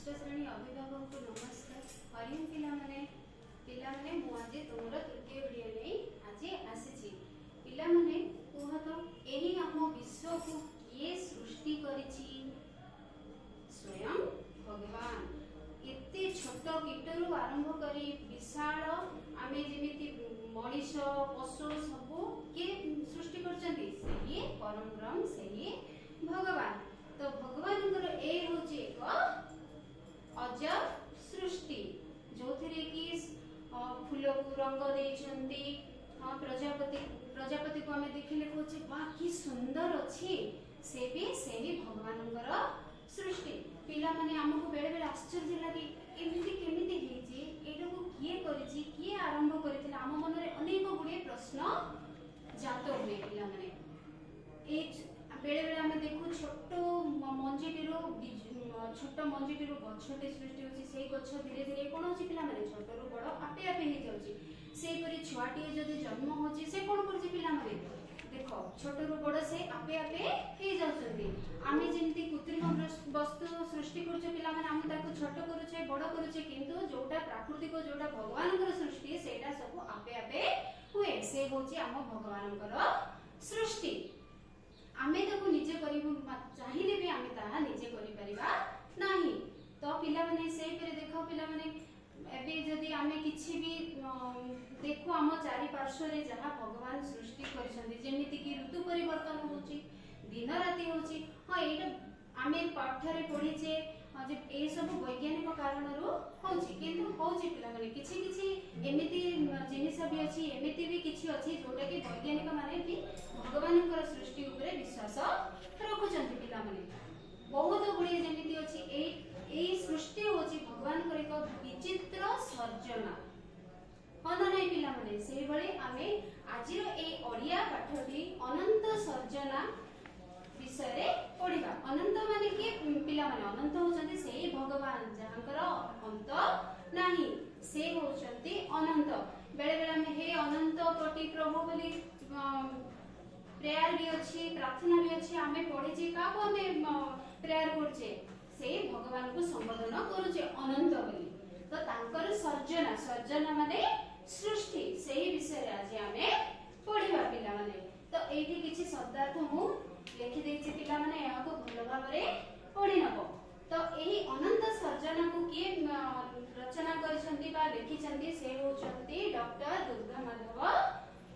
षष्ठ श्रेणी अभिभावक को नमस्कार। हरिओम पिलामने मु आज तुमर तृतीय वीडियो नहीं आज आसी पिलामने कुह तो एही हम विश्व को किए सृष्टि करिछि? स्वयं भगवान। एते छोट कीटरू आरंभ करी विशाल आमे जेमिति मनीष पशु सब के सृष्टि करचंती सेही परम ब्रह्म सेही भगवान। तो भगवान ए होची एक अजब सृष्टि जो थरे की फूल को रंग देइछंती। प्रजापति को हमें देखिले कोचे वाह की सुंदर अछि से भी भगवानंकर सृष्टि। पिला माने हमको बेले बेले आश्चर्य लागे एमिति केमिति हेछि एटा को किए करिछि किए आरंभ करिथिला। हम मन रे अनेक गुडे प्रश्न जात हुए पिला माने ए बेले बेले हमें देखु छोट मंजीटीरो गछटे सृष्टि होछि। सेही गछ धीरे धीरे कोन होछि पिला माने छोटरू बड़ आपे आपे हे जाउछि। सेही परि छुआटी जदि जन्म होछि से कोन करछि पिला माने देखो छोटरू बड़ से आपे आपे हे जाउछन्ती। आमे जेमति कृत्रिम वस्तु सृष्टि करछे पिला माने हम ताको छोट करूछे बड़ करूछे किंतु जोटा प्राकृतिक जोटा भगवानकर सृष्टि सेटा सब आपे आपे हुए। से होछि हम भगवानकर सृष्टि। आमे ताको निजे करिबु चाहिले भी आमे ताहा निजे करि परिबा नाही। तो पिला माने सेही परे देखो पिला माने एबे जदि आमे किछि भी देखो हम चारि पार्श्व रे जहा भगवान सृष्टि करिसंती जेमिति कि ऋतु परिवर्तन होची दिन राति होची। हां एटा आमे पाठरे पढिचे जे ए सब वैज्ञानिक कारण रो होची किंतु होची पिला माने किछि एमिति जिनिस भी अछि एमिति भी किछि अछि जोटा कि वैज्ञानिक माने भी भगवानकर सृष्टि ऊपर विश्वास रखुचंती। पिला माने बहुत गुडी जेमिति अछि ए सृष्टि होची भगवानकर एक विचित्र सर्जना। हन नै पिला माने सेही भली आमे आजिरो ए ओडिया पाठटी अनंत सर्जना विषय रे पढिबा। अनंत माने के पिला माने अनंत होचंती सेही भगवान जहांकर अंत नाही से होचंती अनंत। बेले बेले में हे अनंत कोटि प्रभु बोली प्रेयर भी अछि प्रार्थना भी अछि आमे पढिछि का को हमें प्रेयर करछे से भगवान को संबोधन करूछे अनंत बोली। तो तांकर सर्जना माने सृष्टि सेही विषय आज आमे पढिबा पिला माने। तो एठी किछि शब्दार्थ मु लिखि देछि पिला माने याको भलो भाबरे पढि नबो। तो एही अनंत सर्जना को किए रचना करिसंती बा लिखिसंती से होचंती डॉक्टर दुर्गा माधव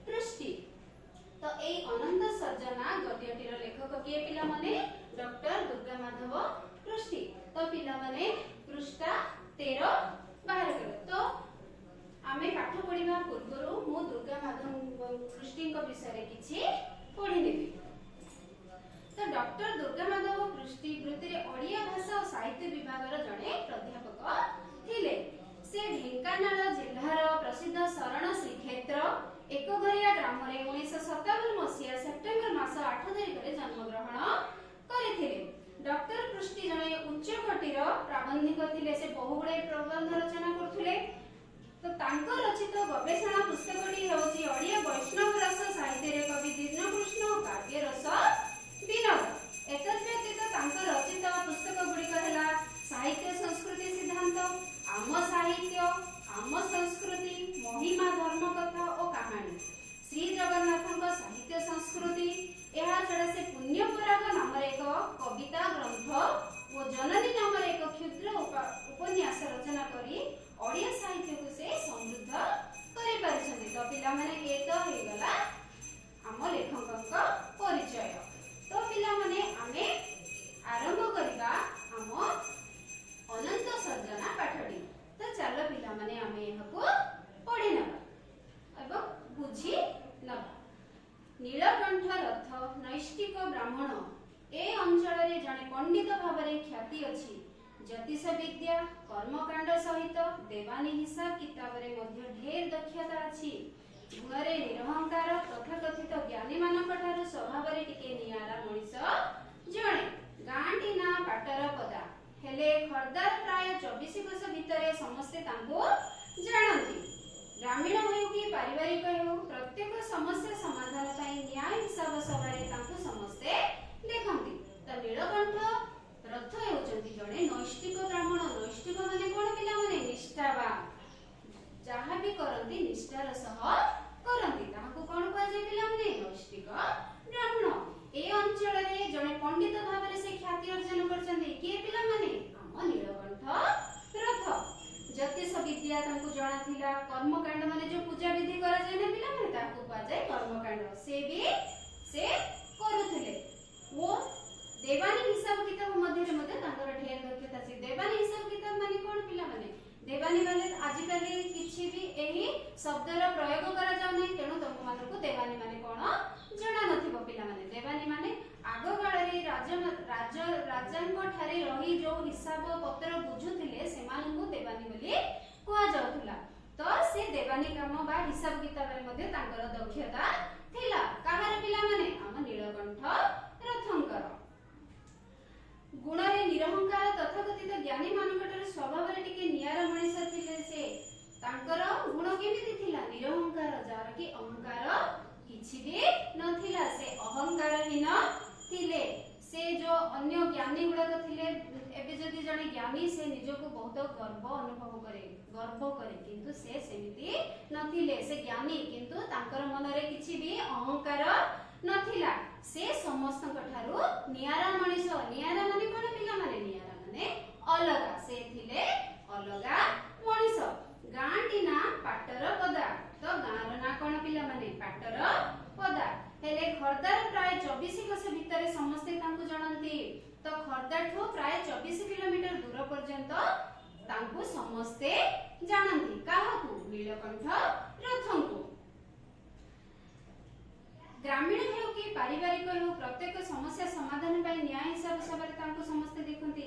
पृष्टि। तो एही अनंत सर्जना गद्यटीर लेखक किए पिला माने डॉक्टर दुर्गा माधव पृष्टि। तो पिला माने पृष्ठा 13 बाहर कर। तो आमे पाठ पढिबा पूर्वरु मु दुर्गा माधव पृष्टि को विषय रे किछि पढि नेबी। तो डॉक्टर दुर्गा माधव पृष्टि वृत्ति रे ओडिया भाषा और साहित्य विभाग रो जणे प्राध्यापक थिले। से ढेंकानाल जिल्लार प्रसिद्ध शरण श्रीक्षेत्र एकघरिया ग्राम रे 1957 मसिया सेप्टेम्बर मास 8 तारिख रे जन्म ग्रहण करिथिले। डॉक्टर पृष्टि जणे उच्च कोटिर प्राबंधिक थिले। से बहुगुडे प्रबंध रचना करथुले। तो तांको रचित गवेषणा पुस्तकटी होची ओडिया वैष्णव रस साहित्य रे कवि दीनकृष्ण काव्य रस विनोद। एतद्व्यतीत तांको रचित पुस्तक गुड़िक हेला साहित्य संस्कृति सिद्धांत, आम साहित्य, आम संस्कृति, महिमा धर्म कथा और कहानी, श्री जगन्नाथଙ୍କ साहित्य संस्कृति। एहा छडा से पुण्यपराग नाम एक कविता ग्रंथ और जननी नाम एक क्षुद्र उपन्यास रचना करी ओडिया साहित्य को से समृद्ध करि परिछन्ती। तो पिला माने ए तो हे गला हम लेखकक परिचय। तो पिला माने आमे आरंभ करिबा हम अनंत सर्जना पाठटी। तो चलो पिला माने आमे एहको पढि नबा एवं बुझी नबा। नीलकंठ रथ नैष्टिक ब्राह्मण ए अंचल रे जने पंडित भाबरे ख्याति अछि। ज्योतिष विद्या कर्मकांड सहित देवानी हिसाब किताब रे मध्य ढेर दक्षता अछि। गुणरे निरहंकार तथाकथित ज्ञानी मानक ठारू स्वभाव रे टिके नियारा मनिष जणे। गांटी ना पाटर पदा हेले खरदार प्राय 24 वर्ष भितरे समस्ते तांको जानନ୍ତି। ग्रामीण होय कि पारिवारिक हो प्रत्येक समस्या समाधान पई न्याय हिसाब सभा रे तांको समस्ते देखंती। त नीलकंठ रथ हेउचंती जणे नैष्टिक ब्राह्मण। थिला कर्मकांड माने जो पूजा विधि करा जाय ना पिला माने ताकू कहा जाय कर्मकांड से भी से करूथिले वो देवानी हिसाब किताब मध्य तांकर ढेर दक्षता से देवानी हिसाब किताब माने कोन पिला माने देवानी माने आजि काली किछि भी एही शब्दर प्रयोग करा जाउ नै तेनु तुम मानको देवानी माने कोन जणा नथिबो पिला माने देवानी माने आगो काळरे राजांको ठारे रही जो हिसाब पत्र बुझुथिले सेमाननको देवानी बोली कुआ जाउथुला तो से देवानी काम बा हिसाब किताब रे मध्ये तांकर दक्षता थिला काहार पिला माने हम नीलकंठ रथंकर गुण रे निरहंकार तथाकथित ज्ञानी मानकटर स्वभाव रे टिके नियारा मनिष थिले से तांकर गुण केमिति थिला निरहंकार जार की अहंकार किछि भी नथिला से अहंकारहीन थिले से जो अन्य ज्ञानी गुड़ाक थिले एबे जदि जने ज्ञानी से निजको बहुत गर्व अनुभव करे किंतु से सेमिति नथिले से ज्ञानी किंतु तांकर मन रे किछि भी अहंकार नथिला से समस्त ठारू नियारा मनिष नियारा माने कोन पिला माने नियारा माने अलगा से थिले अलगा मनिष गांटी ना पाटर पदा तो गांर ना कोन पिला माने पाटर पदा हेले खरदार प्राय 24 कोस भितर समस्त तांकु जानंती तो खरदार ठो प्राय 24 किलोमीटर दूर पर्यंत तांकु समस्ते जानंती काहाकू नीलकंठ रथंकु ग्रामीण हेउ कि पारिवारिक हेउ प्रत्येक समस्या समाधान पाई न्याय हिसाब सबरे तांको समस्त देखंती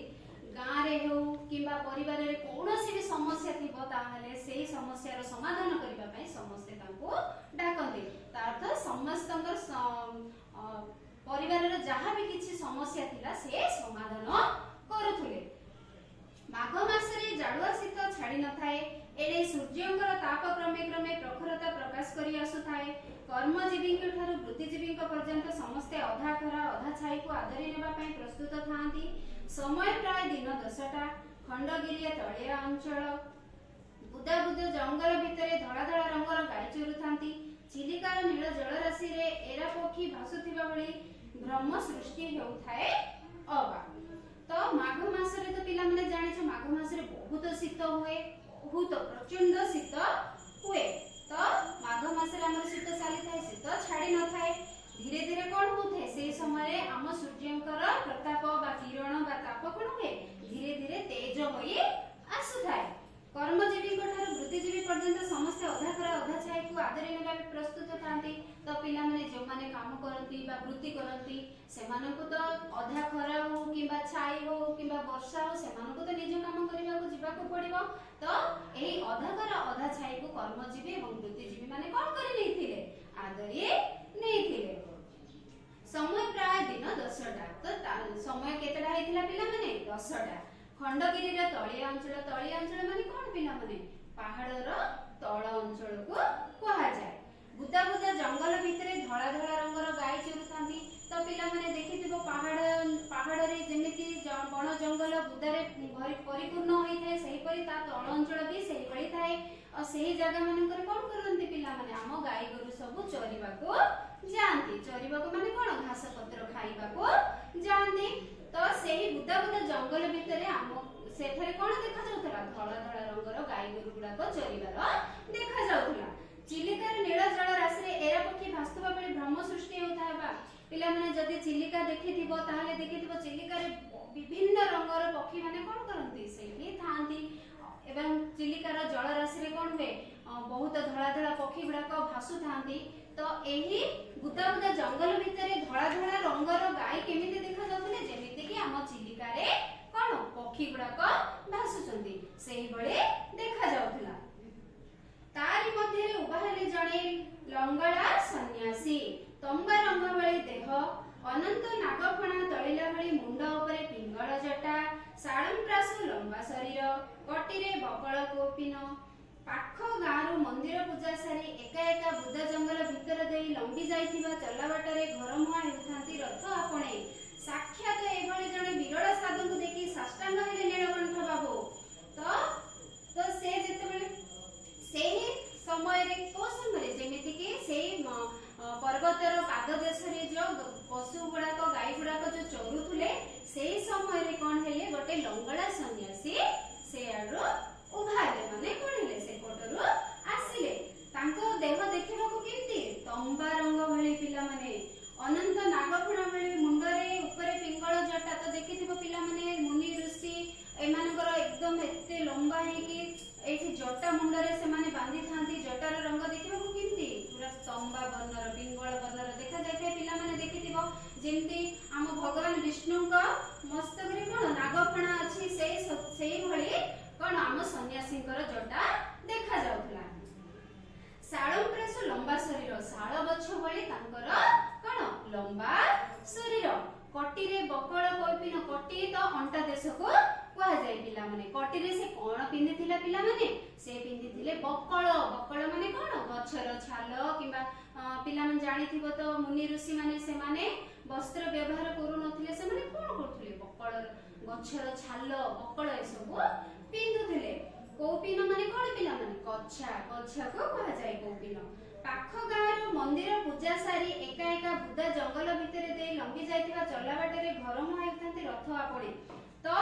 गां रे हेउ किबा परिवार रे कोनोसी भी समस्या थिबो ताहले सेही समस्या रो समाधान करिबा पई समस्त तांको डाकंती ता अर्थ समस्तंकर परिवार रो जहा भी किछि समस्या थिला से समाधान करूथुले माघ मास रे जाडुआ शीत छाडी न थाए एले सूर्यंकर ताप क्रमे क्रमे प्रखरता प्रकाश करी आसु थाए कर्मजीवी ठारू बुद्धिजीवी पर्यंत समस्ते अधा खरा अधा छाई को आदरी नेबा पई प्रस्तुत थांती समय प्राय दिन 10टा खंडगिरिया तळिया अंचल बुदा बुदा जंगल भितरे धड़ा धड़ा रंगर गाई चरु थांती चिलिकार नील जल राशि रे एरा पक्षी भासुथिबा भली ब्रह्म सृष्टि हेउ थाए अबा तो माघ मास रे तो पिला माने जानि छ माघ मास रे बहुत शीत हुए बहुत प्रचंड शीत हुए तो माघ मास रे हमर शीत चाली थाए शीत छाडी न थाए धीरे धीरे कोन होथे से समय हम सूर्यंकर प्रताप बा किरण बा ताप कोन हुए धीरे धीरे तेज होई आसु थाए कर्मजीवी ठारू बुद्धिजीवी पर्यंत समस्त अधा खरा अधा छाई को आदरी नेबा प्रस्तुत थांती तो पिला माने जो माने काम करंती बा वृत्ति करंती सेमानकु तो अधा खरा हो किबा छाई हो किबा वर्षा हो सेमानकु तो निज काम करिबा को जीवा को पड़िबो तो एही अधा खरा अधा छाई को कर्मजीवी एवं बुद्धिजीवी माने कोन करि नैथिले आदरी नैथिले समय प्राय दिन 10टा तो समय केतडा हेतिला पिला माने 10टा खंडगिरी रे तळिया अंचल माने कोन पिला माने पहाड़ रो तळ अंचल को कहा जाय बुदा बुदा जंगल भितरे धळा धळा रंगर गाय चरुथांती तो पिला माने देखिथिबो पहाड़ रे जेमिति बण जंगल बुदारे परिपूर्ण होई थाए सही परि ता तळ अंचल भी सही परि थाए और सही जगह मानकर कोन करंती पिला माने हम गाय गरु सब चरिबा को जानती चरिबा को माने कोन घास पत्र खाइबा को जानती तो सही बुदा बुदा जंगल भितरे हम सेठरे कोन देखा जाउतला धळा धळा रंगर गाय गरु गुडा को चरिबार देखा जाउतला चिलिकार नील जल राशि रे एरा पक्षी भास्तुबा बेले ब्रह्म सृष्टि होता बा पिला माने जदि चिलिका देखिथिबो ताहाले देखिथिबो चिलिका रे विभिन्न रंगर पक्षी माने कोन करंती सेही थांती एवं चिलिकार जल राशि रे कोन हुए बहुत धळा धळा पक्षी गुडा को भासु थांती तो एही बुदा बुदा जंगल भितरे धळा धळा रंगर गाय केमिति देखा जाउतले जेमिति कि हम चिलिका रे कोन पक्षी गुडा को भासुचंती सेही बळे देखा जाउतला तारी मध्ये उबाहले जणे लंगड़ा सन्यासी तंबा रंग भली देह अनंत नागफणा तळिला भली मुंड उपरे पिंगळ जटा साळंप्रासु लंबा शरीर कटिरे बकळ कोपिन पाख गाँरु मंदिर पूजा सारी एका एका बुदा जंगल भितर देई लंबी जाइथिबा चला बाटरे घर मुआ हेउथांती रथ आपणे साक्षात एभली जणे विरल साधुଙ୍କୁ देखि साष्टांग हेले नीलकंठ बाबू तो से जेतेबेले सेही समय रे को समय जेमिति कि सेही पर्वतर पाद देश रे जो पशु गुडा को गाय गुडा को जो चरुथुले सेही समय रे कोन हेले गोटे लंगड़ा सन्यासी से आरो उभाले माने कोन हेले से कोटरो जटा मुंडरे से माने बांधी थांती जटार रंग देखिबा को केमती पूरा तंबा वर्णर पिंगल वर्णर देखा जाय पिला माने देखिथिबो जेमती हम भगवान विष्णु का मस्तक रे कोन नागफणा अछि सेई भଳି कोन हम सन्यासी जटा देखा जाउथला। शालंप्रास लंबा शरीर शाल गछ भଳି तांकर कोन लंबा शरीर कटी रे बकळ कल्पिन कटी तो अंटा देश को कहा जाय पिला माने कटी रे से कोन पिंदिथिला पिला माने से पिंदिथिले बकळ बकळ माने कोन गछर छाल किबा पिला मन जानिथिबो तो मुनि ऋषि माने से माने वस्त्र व्यवहार करू नथिले से माने कोन करथुले बकळ गछर छाल बकळ ए सब पिंदुथिले। कौपिन माने कोन पिला माने कच्छा कच्छा को कहा जाय कौपिन। पाख गाँव मंदिर पूजा सारी एका एका बुदा जंगल भितर दे लंबी जाइथिबा चला बाटे रे घर मुहाइथांती रथ आपणे तो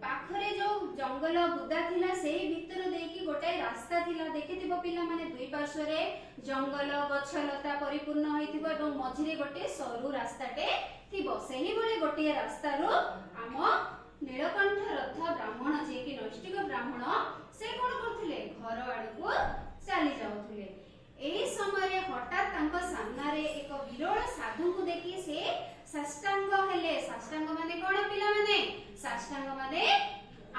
पाखरे जो जंगल बुदा थिला सेही भितर देकी गोटे रास्ता थिला देखिथिबो पिला माने दुई पार्श्व रे जंगल गछ लता परिपूर्ण होइथिबो एवं मझिरे गोटे सरू रास्ताटे थिबो सेही भले गोटे रास्ता रो आम नीलकंठ रथ ब्राह्मण जे कि नैष्टिक ब्राह्मण से कोन करथिले घर आडकू चली जाउथिले। एही समय हठात तांको सामना रे एक विरल साधु को देखि से साष्टांग हेले। साष्टांग माने कोन पिला माने साष्टांग माने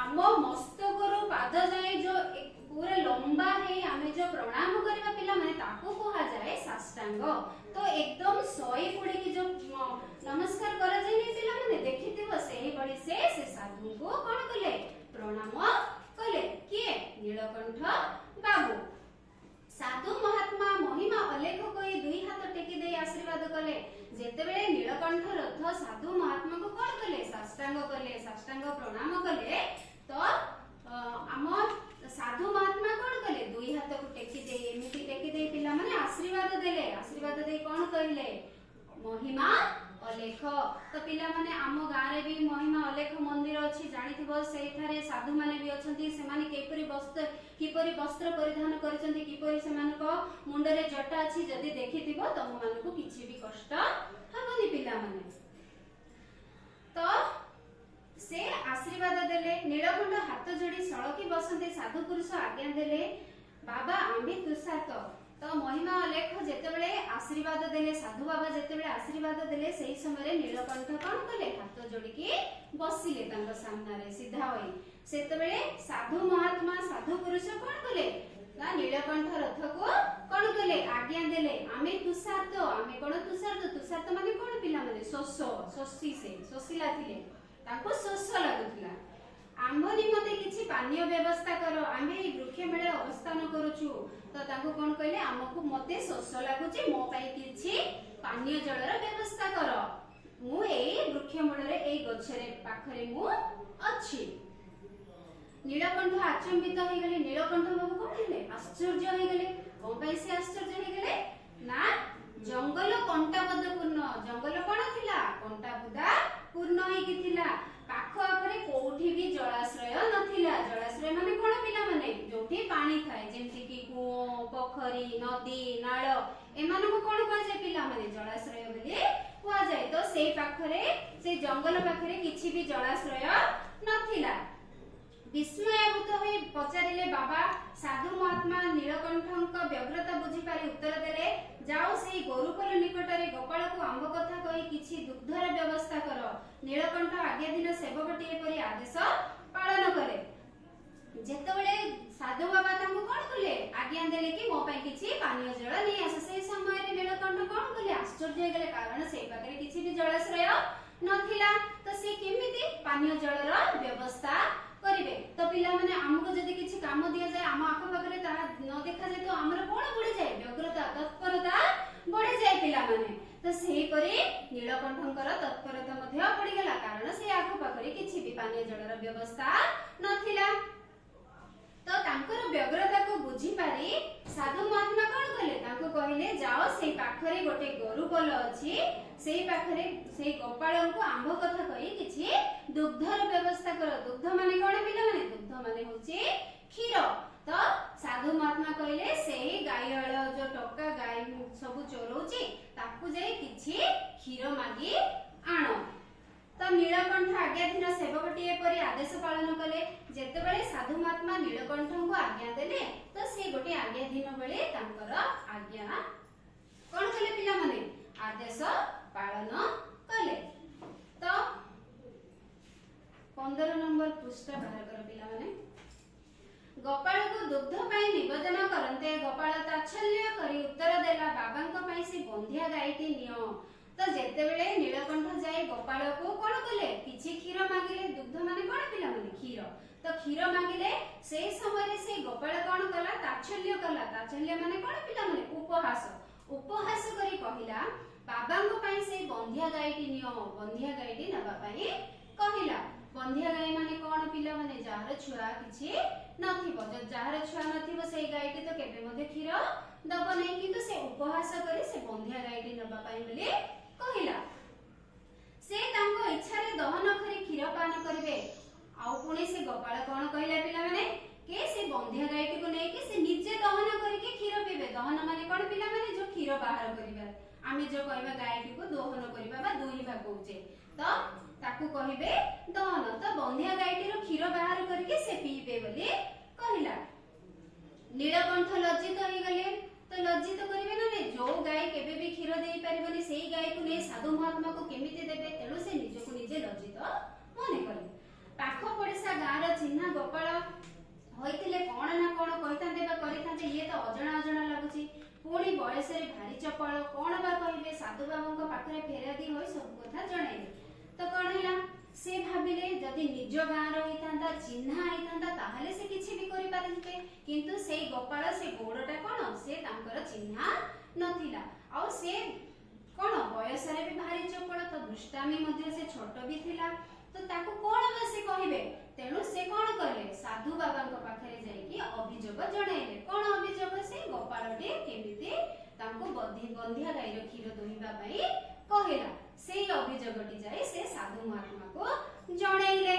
आम मस्तक रो पाद जाए जो पूरा लंबा है आमे जो प्रणाम करबा पिला माने ताको कहा जाए साष्टांग। तो एकदम सोई पड़ी की जो नमस्कार करा जाय नै पिला माने देखिथिबो सेही बळी से साधु को कोन कले प्रणाम कले किए नीलकंठ बाबू। साधु महात्मा महिमा अलेख कहि दुई हाथ टेकी दे आशीर्वाद कले। जेतेबेले नीलकंठ रथ साधु महात्मा को कोन कले साष्टांग प्रणाम कले तो आम साधु महात्मा कोन कले दुई हाथ को टेकी दे एमिति टेकी दे पिला माने आशीर्वाद देले। आशीर्वाद दे कोन कहिले महिमा अलेख। तो पिला माने आम गाँ रे भी महिमा अलेख मंदिर अछि जानिथिबो सेठारे साधु माने भी अछंती से माने किपरि वस्त्र परिधान करिसंती किपरि सेमानको मुंडरे जटा अछि जदी देखिथिबो तम मानको किछि भी कष्ट हबनी पिला माने। तो से आशीर्वाद देले नीलकंठ हाथ जोड़ी सळकी बसंती साधु पुरुष आज्ञा देले बाबा आम्भे तुषात। तो महिमा अलेख जेतेबेले आशीर्वाद देले साधु बाबा जेतेबेले आशीर्वाद देले सेही समय नीलकंठ कोन कले हाथ जोड़ी की बसिले तांको सामना रे सीधा होई। सेतेबेले साधु महात्मा साधु पुरुष कोन कले ना नीलकंठ रथ को कोन कले आज्ञा देले आमे तुषात आमे कोन तुषात माने कोन पिला माने शोषी से शोषिला थिले तांको शोष लागुथला। आम्भ निमते किछि पानीय व्यवस्था करो आमे ए वृक्ष मेळे अवस्थान करूछु। तो ताको कोन कहले आमको मते शोष लागुछि मो पई किछि पानीय जलर व्यवस्था करो मु ए वृक्ष मूଳରେ ए गछरे पाखरे मु अछि। नीलकंठ आचंबित हो गले। नीलकंठ बाबू कोन हेले आश्चर्य हो गले। कोन पई से आश्चर्य हो गले ना जंगल कंटाबद्ध पूर्ण जंगल कोन थिला कंटाबुदा पूर्ण होई कि थिला पाख आखरे कोठी भी जलाश्रय नथिला। जलाश्रय माने कोन पिला माने जोठी पानी थाए जेमति कि कुओ पोखरी नदी नाळ एमानको कोन कह जाय पिला माने जलाश्रय बोली कह जाय। तो सेई पाखरे से जंगल पाखरे किछि भी जलाश्रय नथिला। विस्मयभूत होई पचारिले बाबा साधु महात्मा नीलकंठक व्यग्रता बुझी पारी उत्तर देले जाओ सेई गोरुकल निकटरे गोपाल को आंब कथा कहि किछि दुग्धर व्यवस्था करो। नीलकंठ आज्ञा दिन सेवकटी एपरि आदेश पालन करे। जेतेबेले साधु बाबा तांको कोन कले आज्ञा देले कि मो पई किछि पानीय जल नै आसे सेई समय रे नीलकंठ कोन कले आश्चर्य गेले कारण सेई पाखरे किछि भी जलाश्रय नथिला। तो से केमिति पानीय जलर व्यवस्था करिवे। तो पिला माने हमको जदी किछि काम दिया जाय हम आख पाखरे ता न देखा जाय तो हमर कोन बढ़ी जाय व्यग्रता तत्परता बढ़ी जाय पिला माने। तो सेही परे नीलकंठकर तत्परता मध्ये पड़ी गेला कारण से आख पाखरे किछि भी पानीय जलर व्यवस्था नथिला। तो तांकर व्यग्रता को बुझी पारी साधु महात्मा कोन कले तांको कहिले जाओ सेई पाखरे गोटे गोरुकल अछि सेई पाखरे सेई गोपाल को आंभ कथा कहि किछि दुग्धर व्यवस्था करो। दुग्ध माने कोन पिला माने दुग्ध माने होछि क्षीर। तो साधु महात्मा कहिले सेई गायळ जो टोका गाय सब चोरौची ताकू जाई किछि क्षीर मागी आनो। ତ ନୀଳକଣ୍ଠ ଆଜ୍ଞାଧୀନ ସେବକଟିଏ ପରି ଆଦେଶ ପାଳନ କଲେ। ଯେତେବେଳେ ସାଧୁ ମହାତ୍ମା ନୀଳକଣ୍ଠଙ୍କୁ ଆଜ୍ଞା ଦେଲେ ତ ସେ ଗୋଟେ ଆଜ୍ଞାଧୀନ ଭଳି ତାଙ୍କର ଆଜ୍ଞା କଣ କଲେ ପିଲାମାନେ ଆଦେଶ ପାଳନ କଲେ। ତ 15 ନମ୍ବର ପୃଷ୍ଠା ବାହାର କର ପିଲାମାନେ। ଗୋପାଳକୁ ଦୁଗ୍ଧ ପାଇଁ ନିବେଦନ କରନ୍ତେ ଗୋପାଳ ତାଚ୍ଛଲ୍ୟ କରି ଉତ୍ତର ଦେଲା ବାବାଙ୍କ ପାଇଁ ସେ ବନ୍ଧିଆ ଗାଈଟି ନିଅ। ତ ଯେତେବେଳେ ନୀଳକଣ୍ଠ ଯାଇ ଗୋପାଳକୁ କଣ କଲେ କିଛି କ୍ଷୀର ମାଗିଲେ, ଦୁଗ୍ଧ ମାନେ କଣ ପିଲାମାନେ କ୍ଷୀର, ତ କ୍ଷୀର ମାଗିଲେ ସେଇ ସମୟରେ ସେ ଗୋପାଳ କଣ କଲା ତାଚ୍ଛଲ୍ୟ କଲା। ତାଚ୍ଛଲ୍ୟ ମାନେ କଣ ପିଲାମାନେ ଉପହାସ କରି କହିଲା ବାବାଙ୍କ ପାଇଁ ସେ ବନ୍ଧିଆ ଗାଈଟି ନିଅ। ବନ୍ଧିଆ ଗାଈଟି ନେବା ପାଇଁ କହିଲା। ବନ୍ଧିଆ ଗାଈ ମାନେ କଣ ପିଲାମାନେ ଯାହାର ଛୁଆ କିଛି ନଥିବ, ଯାହାର ଛୁଆ ନଥିବ ସେଇ ଗାଈଟି ତ କେବେ ମଧ୍ୟ କ୍ଷୀର ଦବ ନାହିଁ, କିନ୍ତୁ ସେ ଉପହାସ କରି ସେ ବନ୍ଧିଆ ଗାଈଟି ନେବା ପାଇଁ ବୋଲି କହିଲା। ସେ ତାଙ୍କ ଇଚ୍ଛାରେ ଦହନ କରି କ୍ଷୀର ପାନ କରିବେ। ଆଉ ପୁଣି ସେ ଗୋପାଳ କଣ କହିଲା ପିଲାମାନେ କି ସେ ବନ୍ଧିଆ ଗାଈଟିକୁ ନେଇକି ସେ ନିଜେ ଦହନ କରିକି କ୍ଷୀର ପିଇବେ। ଦହନ ମାନେ କଣ ପିଲାମାନେ ଯୋଉ କ୍ଷୀର ବାହାର କରିବା, ଆମେ ଯୋଉ କହିବା ଗାଈଟିକୁ ଦହନ କରିବା ବା ଦୁହିଁବା କହୁଛେ, ତ ତାକୁ କହିବେ ଦହନ। ତ ବନ୍ଧିଆ ଗାଈଟିର କ୍ଷୀର ବାହାର କରିକି ସେ ପିଇବେ ବୋଲି କହିଲା। ନୀଳକଣ୍ଠ ଲଜ୍ଜିତ ହେଇଗଲେ। ତ ଲଜ୍ଜିତ କରିବେ ନା ନାଇଁ, ଯୋଉ ଗାଈ କେବେ ବି କ୍ଷୀର ଦେଇ ପାରିବନି ସେଇ ଗାଈକୁ ନେଇ ସାଧୁ ମହାତ୍ମାକୁ କେମିତି ଦେବେ, ତେଣୁ ସେ ନିଜକୁ ନିଜେ ଲଜ୍ଜିତ ମନେ କଲେ। ପାଖ ପଡିଶା ଗାଁର ଚିହ୍ନା ଗୋପାଳ ହୋଇଥିଲେ କଣ ନା କଣ କହିଥାନ୍ତେ ବା କରିଥାନ୍ତେ, ଇଏ ତ ଅଜଣା ଲାଗୁଛି। ପୁଣି ବୟସରେ ଭାରି ଚପଳ, କଣ ବା କହିବେ। ସାଧୁ ବାବାଙ୍କ ପାଖରେ ଫେରାଦି ହୋଇ ସବୁ କଥା ଜଣାଇଲେ। ତ କଣ ହେଲା, ସେ ଭାବିଲେ ଯଦି ନିଜ ଗାଁର ହେଇଥାନ୍ତା, ଚିହ୍ନା ହେଇଥାନ୍ତା, ତାହେଲେ ସେ କିଛି ବି କରିପାରିବେ, କିନ୍ତୁ ସେଇ ଗୋପାଳ ସେ ଗୌଡ଼ଟା କଣ ସେ ତାଙ୍କର ଚିହ୍ନା ନଥିଲା। ଆଉ ସେ କଣ ବୟସରେ ବି ଭାରି ଚପଳ, ତ ଦୁଷ୍ଟାମୀ ମଧ୍ୟ ସେ ଛୋଟ ବି ଥିଲା, ତ ତାକୁ କଣ ବା ସେ କହିବେ। ତେଣୁ ସେ କଣ କଲେ ସାଧୁ ବାବାଙ୍କ ପାଖରେ ଯାଇକି ଅଭିଯୋଗ ଜଣାଇଲେ। କଣ ଅଭିଯୋଗ, ସେ ଗୋପାଳଟି କେମିତି ତାଙ୍କୁ ବନ୍ଧିଆ ଗାଈର କ୍ଷୀର ଦୁହିଁବା ପାଇଁ କହିଲା। ସେଇ ଅଭିଯୋଗଟି ଯାଇ ସେ ସାଧୁ ମହାତ୍ମାକୁ ଜଣାଇଲେ।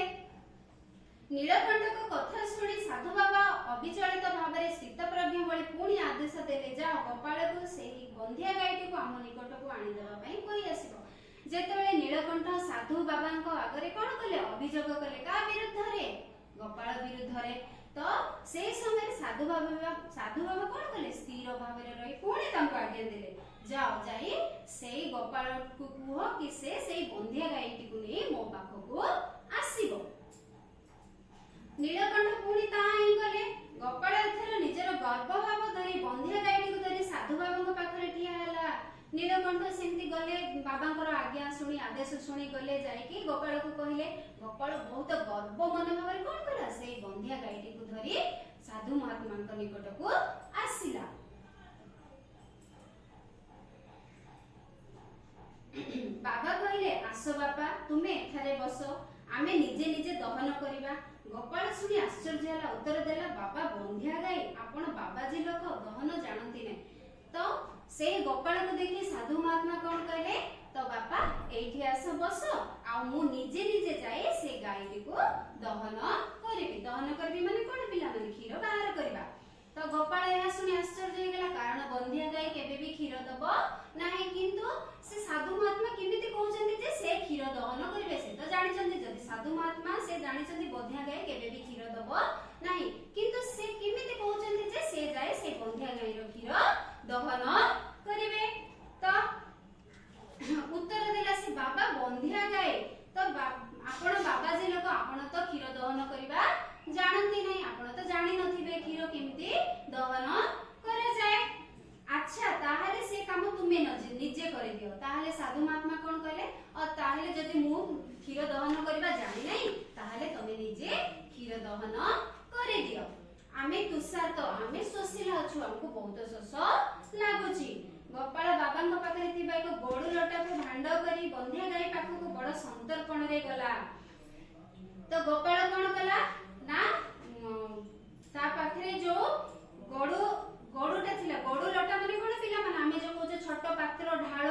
ନୀଳକଣ୍ଠଙ୍କ କଥା ଶୁଣି ସାଧୁ ବାବା ଅବିଚଳିତ ଭାବରେ ସ୍ଥିତପ୍ରଜ୍ଞ ଭଳି ପୁଣି ଆଦେଶ ଦେଲେ, ଯାଅ ଗୋପାଳକୁ ସେହି ବନ୍ଧିଆ ଗାଈଟିକୁ ଆମ ନିକଟକୁ ଆଣିଦେବା ପାଇଁ କହି ଆସିବ। ଯେତେବେଳେ ନୀଳକଣ୍ଠ ସାଧୁ ବାବାଙ୍କ ଆଗରେ କଣ କଲେ ଅଭିଯୋଗ କଲେ, କାହା ବିରୁଦ୍ଧରେ ଗୋପାଳ ବିରୁଦ୍ଧରେ, ତ ସେଇ ସମୟରେ ସାଧୁ ବାବା କଣ କଲେ ସ୍ଥିର ଭାବରେ ରହି ପୁଣି ତାଙ୍କୁ ଆଜ୍ଞା ଦେଲେ, ଯାଅ ଯାଇ ସେଇ ଗୋପାଳକୁ କୁହ କି ସେ ସେଇ ବନ୍ଧିଆ ଗାଈଟିକୁ ନେଇ ମୋ ପାଖକୁ ଆସିବ। ନୀଳକଣ୍ଠ ପୁଣି ତାହା ହିଁ କଲେ। ଗୋପାଳ ଏଥର ନିଜର ଗର୍ବ ଭାବ ଧରି ବନ୍ଧିଆ ଗାଈଟିକୁ ଧରି ସାଧୁ ବାବାଙ୍କ ପାଖରେ ଠିଆ ହେଲା। ନୀଳକଣ୍ଠ ସେମିତି ଗଲେ, ବାବାଙ୍କର ଆଜ୍ଞା ଶୁଣି ଆଦେଶ ଶୁଣି ଗଲେ, ଯାଇକି ଗୋପାଳକୁ କହିଲେ। ଗୋପାଳ ବହୁତ ଗର୍ବ ମନୋଭାବରେ କଣ କଲା, ସେଇ ବନ୍ଧିଆ ଗାଈଟିକୁ ଧରି ସାଧୁ ମହାତ୍ମାଙ୍କ ନିକଟକୁ ଆସିଲା। ବାବା କହିଲେ, ଆସ ବାପା ତୁମେ ଏଠାରେ ବସ, ଆମେ ନିଜେ ନିଜେ ଦହନ କରିବା। ଗୋପାଳ ଶୁଣି ଆଶ୍ଚର୍ଯ୍ୟ ହେଲା, ଉତ୍ତର ଦେଲା, ବାବା ବନ୍ଧିଆ ଗାଈ, ଆପଣ ବାବାଜୀ ଲୋକ, ଦହନ ଜାଣନ୍ତି ନାହିଁ। ତ ସେଇ ଗୋପାଳକୁ ଦେଖି ସାଧୁ ମହାତ୍ମା କଣ କହିଲେ, ତ ବାପା ଏଇଠି ଆସ ବସ, ଆଉ ମୁଁ ନିଜେ ନିଜେ ଯାଇ ସେ ଗାଈଟିକୁ ଦହନ କରିବି। ଦହନ କରିବି ମାନେ କଣ ପିଲାମାନେ କ୍ଷୀର ବାହାର କରିବା। ତ ଗୋପାଳ ଏହା ଶୁଣି ଆଶ୍ଚର୍ଯ୍ୟ ହେଇଗଲା, କାରଣ ବନ୍ଧିଆ ଗାଈ କେବେ ବି କ୍ଷୀର ଦବ ନାହିଁ, କିନ୍ତୁ ସେ ସାଧୁ ମହାତ୍ମା କେମିତି କହୁଛନ୍ତି ଯେ ସେ କ୍ଷୀର ଦହନ କରିବେ। ସେ ତ ଜାଣିଛନ୍ତି, ଯଦି ସାଧୁ ମହାତ୍ମା ସେ ଜାଣିଛନ୍ତି ବନ୍ଧିଆ ଗାଈ କେବେ ବି କ୍ଷୀର ଦବ ନାହିଁ, କିନ୍ତୁ ସେ କେମିତି କହୁଛନ୍ତି ଯେ ସେ ଯାଏ ସେ ବନ୍ଧିଆ ଗାଈର କ୍ଷୀର ଦହନ କରିବେ। ତ ଉତ୍ତର ଦେଲା ସେ, ବାବା ବନ୍ଧିଆ ଗାଈ ତ ଆପଣ ବାବାଜୀ ଲୋକ, ଆପଣ ତ କ୍ଷୀର ଦହନ କରିବା ଜାଣନ୍ତି ନାହିଁ, ଆପଣ ତ ଜାଣିନଥିବେ କ୍ଷୀର କେମିତି ଦହନ କରାଯାଏ। ଆଚ୍ଛା ତାହେଲେ ସେ କାମ ତୁମେ ନିଜେ କରିଦିଅ। ତାହେଲେ ସାଧୁ ମହାତ୍ମା କଣ କହିଲେ, ତାହେଲେ ଯଦି ମୁଁ କ୍ଷୀର ଦହନ କରିବା ଜାଣି ନାହିଁ, ତାହେଲେ ତମେ ନିଜେ କ୍ଷୀର ଦହନ କରିଦିଅ। ଆମେ ତୁଷାର ତ ଆମେ ଶୋଷିଲା ଅଛୁ, ଆମକୁ ବହୁତ ଶୋଷ ଲାଗୁଛି। ଗୋପାଳ ବାବାଙ୍କ ପାଖରେ ଥିବା ଏକ ଗୋଡୁ ଲଟାକୁ ଭାଣ୍ଡ କରି ବନ୍ଧିଆ ଗାଈ ପାଖକୁ ବଡ ସନ୍ତର୍ପଣରେ ଗଲା। ତ ଗୋପାଳ କଣ କଲା ନା ତା ପାଖରେ ଯୋଉ ଗୋଡୁଟା ଥିଲା, ଗୋଡୁ ଲଟା ମାନେ କଣ ପିଲାମାନେ ଆମେ ଯୋଉ କହୁଛେ ଛୋଟ ପାତ୍ର ଢାଳ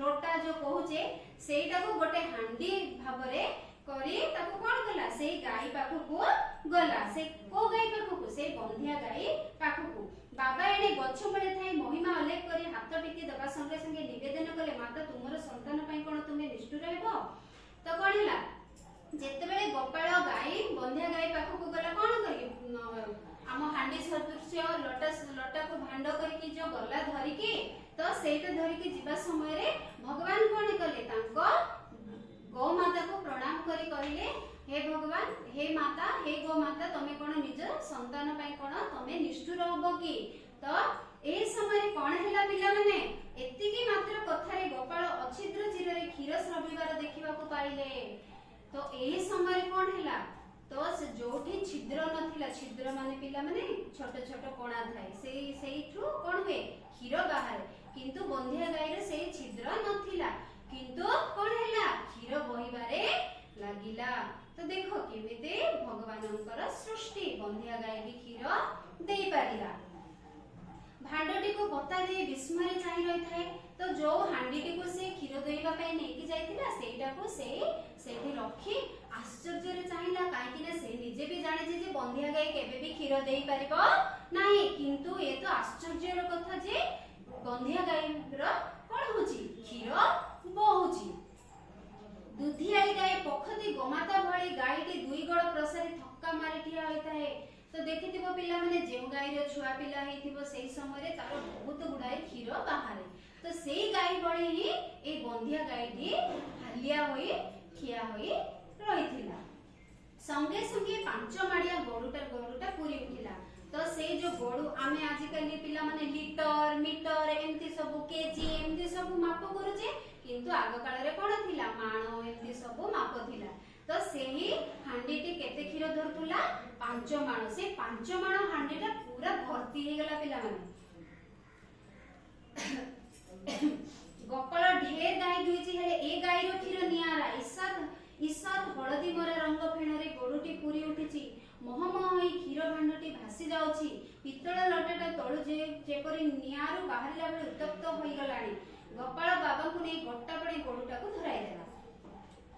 ଲୋଟା ଯୋଉ କହୁଛେ, ସେଇଟାକୁ ଗୋଟେ ହାଣ୍ଡି ଭାବରେ କରି ତାକୁ କଣ କଲା ସେଇ ଗାଈ ପାଖକୁ ଗଲା। ସେ କୋଉ ଗାଈ ପାଖକୁ, ସେଇ ବନ୍ଧିଆ ଗାଈ ପାଖକୁ। ବାବା ଏଣେ ଗଛ ମୂଳେ ଥାଇ ମହିମା ଉଲ୍ଲେଖ କରି ହାତ ଟେକି ଦେବା ସଙ୍ଗେ ସଙ୍ଗେ ନିବେଦନ କଲେ, ମାତା ତୁମର ସନ୍ତାନ ପାଇଁ କଣ ତୁମେ ନିଷ୍ଠୁର ହେବ? तो कौन है जेतेबेले गोपाल गाई बंधिया गाई पाखक गला कौन करी आम हांडी सदृश लटा को भांड करके जो गला धरिकी तो सेटा धरिकी जीवा समय रे भगवान कौन कले तांको गौ माता को प्रणाम करी कहले हे भगवान हे माता हे गौ माता तमे कौन निज संतान पाई कौन तमे निष्ठुर हबो की तो ए समय कौन हैला पिला माने एतिकी मात्र कथारे गोपाल अछिद्र चिर रे क्षीर स्रविवार देखिबा को पाइले तो ए समय कौन हैला तो से जोठी छिद्र नथिला छिद्र माने पिला माने छोट छोट कोणा थाए सेइठु कोन हुए क्षीर बाहर किंतु बंधिया गाई रे से छिद्र नथिला किंतु कोन हैला क्षीर बहिबारे लागिला तो देखो केमिते भगवानंकर सृष्टि बंधिया गाई भी क्षीर देई पारिला भांडटी को पता दे विस्मय चाहि रही थाए तो जो हांडीटी को से क्षीर देइबा पई नेकी जाइतिला सेटा को सेठी रखी आश्चर्य रे चाहिला काहे कि से निजे भी जाने जे बंधिया गाई केबे भी क्षीर देई परिबो नाही किंतु ए तो आश्चर्यर कथा जे बंधिया गाई रो कोन होची क्षीर बहुची दुधियाई गाई पखती गोमाता भଳି गाईटी दुई गड़ प्रसारी थक्का मारी ठिया होइता है तो देखिथिबो पिला माने जेउ गाई रो छुआ पिला हेथिबो सेही समय रे तारो बहुत गुडाई क्षीर बाहरे तो सेही गाई भଳି ही ए बंधिया गाईटी हालिया होई ठिया होई रहिथिला संगे संगे पांच माड़िया गरुटा पूरी उठिला तो से जो गरु आमे आजिकल पिला माने लीटर मीटर एमती सब केजी एमती सब माप करूचे किंतु आग काल रे कोन थिला माणो एमती सब माप थिला तो सेही हांडीटी केते क्षीर धरतुला 5 माण से 5 माण हांडीटा पूरा भर्ती हे गला पिला माने गोपाल ढेर गाई दुईची हेले ए गाई रो क्षीर नियारा ईसत हळदी मरा रंग फेणरे गोडुटी पूरी उठिची महमह होई क्षीर भांडटी भासी जाउची पितळ लटाटा तळु जेपरि नियारू बाहरिला बेले उत्तप्त होई गलाणी गोपाल बाबा को नै गोट्टा पड़ी गोडुटा को धराई देला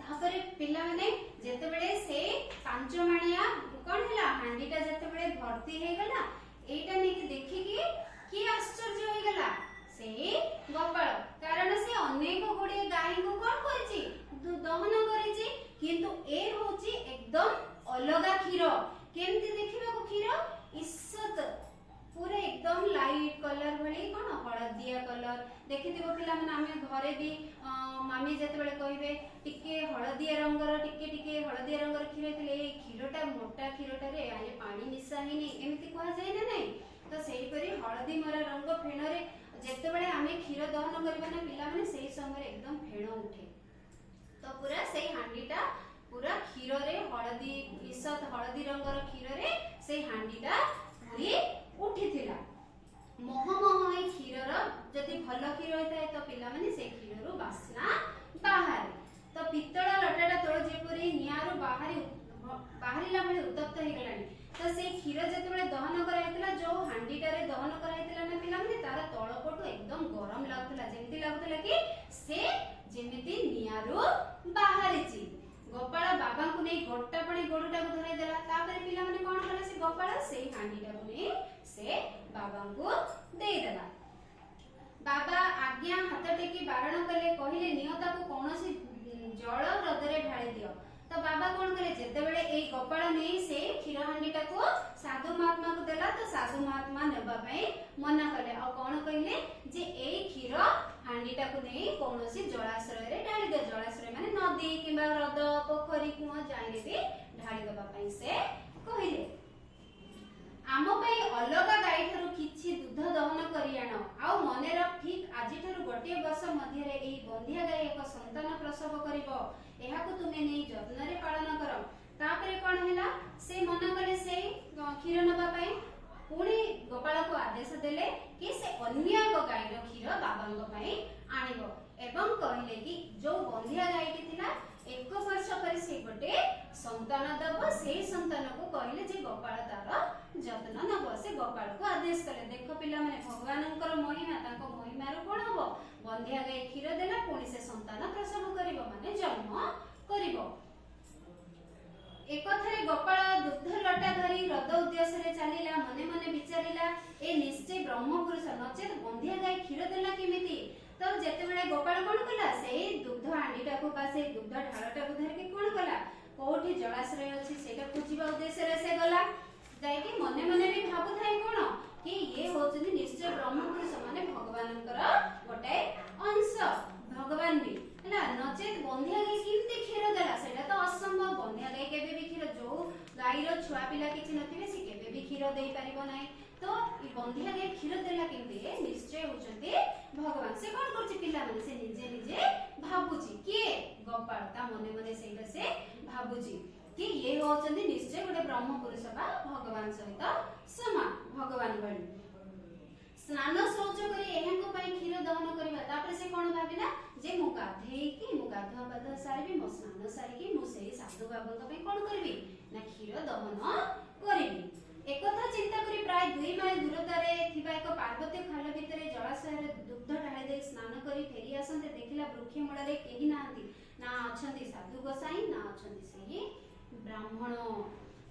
तापरे पिला माने जेते बेले से 5 माणिया कोन हैला हांडीटा जेते बेले भर्ती हे गला एटा नै कि देखि कि आश्चर्य होई गला से गोपाल कारण से अनेक गुडी गाई को कोन करची दहन करिछि किंतु ए होची एकदम अलगा क्षीर केमती देखिबा को क्षीर ईसत पूरा एकदम लाइट कलर भली कोन हळदिया कलर देखिथिबो पिला माने आमे घरे भी मामी जेते बेले कहिबे टिके हळदिया रंगर टिके हळदिया रंगर क्षीर थिले ए क्षीरटा मोटा क्षीरटा रे आले पानी मिसा हेनी एमती कहा जाय ना नै तो सेही परी हळदी मरा रंग फेणरे जेते बेले आमे क्षीर दहन करबा ना पिला माने सेही समय एकदम फेण उठे तो पूरा सेही हांडीटा पूरा क्षीर रे हळदी ईसत हळदी रंगर क्षीर रे सेही हांडीटा पूरी उठिथिला महमह ए क्षीरर जदि भल क्षीर होइताय तो पिला माने से क्षीररु बासना बाहर तो पितळ लटाटा तळ जेपरि नियारू बाहरिला बेले उत्तप्त हे गलानी तो से क्षीर जते बेले दहन कराइतला जो हांडीटा रे दहन कराइतला ना पिला माने तार तळपटु एकदम गरम लागतला जेमति लागतला कि से जेमिति नियारू बाहरिची गोपाल बाबा को नै गोट्टा पड़ी गोडुटा को धराई देला तापरे पिला माने कोन कला से गोपाल से हांडीटा को नै से बाबा को देई देला बाबा आज्ञा हाथ टेकी बारण कले कहिले नियता को कोनोसी जल हृदय ढाली दियो तो बाबा कोन करे जेते बेले ए गोपाल नै से क्षीर हांडीटा को साधु महात्मा को देला तो साधु महात्मा नेबा पई मना कले आ कोन कहिले जे ए क्षीर हांडीटा को नै कोनोसी जलाशय रे ढाली दे जलाशय माने नदी किबा हृद पोखरी कुआ जाइले भी ढाली दबा पई से कहिले आम पई अलगा गाई थारु किछि दूध दहन करी आनो आ मने रख ठीक आजि थारु गोटे वर्ष मध्य रे एई बंधिया गाई एक संतान प्रसव करिवो एहा को तुमे नै जत्न रे पालन करो तापरे कोन हैला से मना कले से क्षीर नबा पई पुणी गोपाल को आदेश देले कि से अन्य एक गाई रो क्षीर बाबांग पई आनिबो एवं कहिले कि जो बंधिया गाईटी थिला एक वर्ष पर से गोटे संतान दब से संतान को कहिले जे गोपाल तार जत्न नब से गोपाल को आदेश कले देखो पिला माने भगवानंकर महिमा ताको महिमा रो कोन हबो बंधिया गाई क्षीर देला पुणी से संतान प्रसव करिवो माने जन्म करिवो एक थरे गोपाल दुग्ध लटा धरी हृद उद्देश्य रे चलीला मने मने विचारिला ए निश्चय ब्रह्म पुरुष नचेत बंधिया गाई क्षीर देला केमिति तो जेतेबेले गोपाल कोन कला से दुग्ध हांडीटाको बा से दुग्ध ढालटाको धरके कोन कला कोठी जलाश्रय अछि सेटा खोजिबा उद्देश्य रे से गला जायके मने मने भी भाबु थाई कोन कि ये होचनी निश्चय ब्रह्म पुरुष माने भगवानकर गोटे अंश भगवान भी हैला नचेत बंधिया गाय किमते क्षीर देला सेटा तो असंभव बंधिया गाय केबे भी क्षीर जो गाईर छुआ पिला किछि नथिबे से केबे भी क्षीर देई परिबो नाही तो ई बंधिया गाय क्षीर देला केमते निश्चय होचंती भगवान से कोन करछि पिला माने से निजे निजे भाबुछि के गोपाल ता मने मने सेटा से भाबुछि कि ये होचंती निश्चय गोटे ब्रह्म पुरुष बा भगवान सहित समान भगवान बळी स्नान शौच करी एहंको पई क्षीर दहन करबा तापर से कोन भाबिला जे मु गाधेई कि मु गाधुआ पाधुआ सारिबी मो स्नान सारी कि मु सेही साधु बाबांक पई कोन करबी ना क्षीर दहन करबी एकथा चिंता करी प्राय 2 माइल दूरतारे थिबा एक पार्वती खाल भितरे जलाशय रे दुग्ध ढाळी दे स्नान करी फेरी आसंते देखिला वृक्ष मूଳରେ केही नाहंती ना अछंती साधु गोसाई ना अछंती सेही ब्राह्मण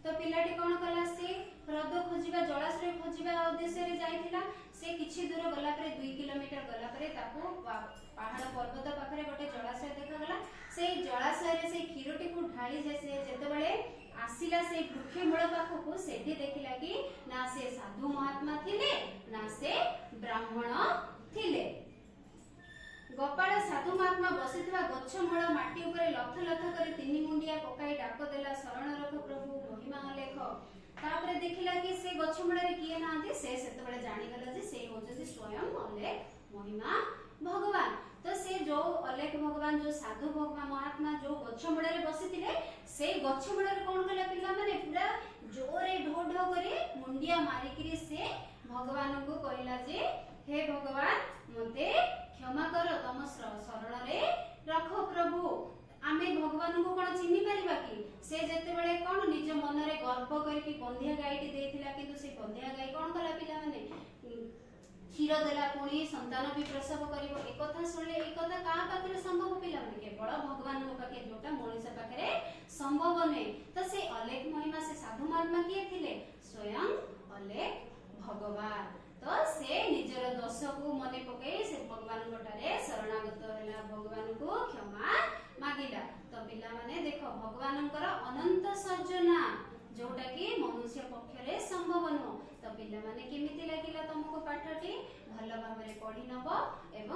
तो पिलाटी कोन कला से ह्रद खोजिबा जलाश्रय खोजिबा उद्देश्य रे जाइथिला से किछि दूर गला परे 2 किलोमीटर गला परे ताको पहाड़ पर्वत पाखरे गोटे जलाशय देखा गला से जलाशय रे से क्षीरटी को ढाली जे से जेतेबेले आसिला से वृक्ष मूल पाखको सेठी देखिला कि ना से साधु महात्मा थिले ना से ब्राह्मण थिले गोपाल साधु महात्मा बसिथिबा गच्छ मूल माटी ऊपर लथ लथ करे तिनि मुंडिया पकाई डाक देला शरण रख प्रभु महिमा लेख तापरे देखिला कि से गच्छ मूल रे किए नांती से सेतबेले जानि गला जे से होजति स्वयं अलेख महिमा भगवान तो से जो अलेख भगवान जो साधु भगवान महात्मा जो गच्छ मूल रे बसिथिले से गच्छ मूल रे कोन कला पिला माने पूरा जोरे ढो ढो करे मुंडिया मारिकरी से भगवान को कहला जे हे भगवान मते क्षमा कर तम शरण रे रखो प्रभु आमे भगवान को कोन चिन्हि परिबा कि से जते बेले कोन निज मन रे गर्व करके बंधिया गायटी देथिला किंतु से बंधिया गाय कोन कला पिला माने क्षीर देला पुणी संतान भी प्रसव करिवो एक कथा सुनले एक कथा का पाखरे संभव पिला माने केवल भगवान को पाखे जोटा मनुष्य पाखरे संभव नै तो से अलेख महिमा से साधु महात्मा किए थिले स्वयं अलेख भगवान तो से निजर दोष को मने पके से भगवान गोटारे शरणागत होला भगवान को क्षमा मागिला तो पिला माने देखो भगवानंकर अनंत सर्जना जोटा कि मनुष्य पक्षरे संभव न तो पिला माने केमिति लागिला तुमको पाठटी भल भाबरे पढी नबो एवं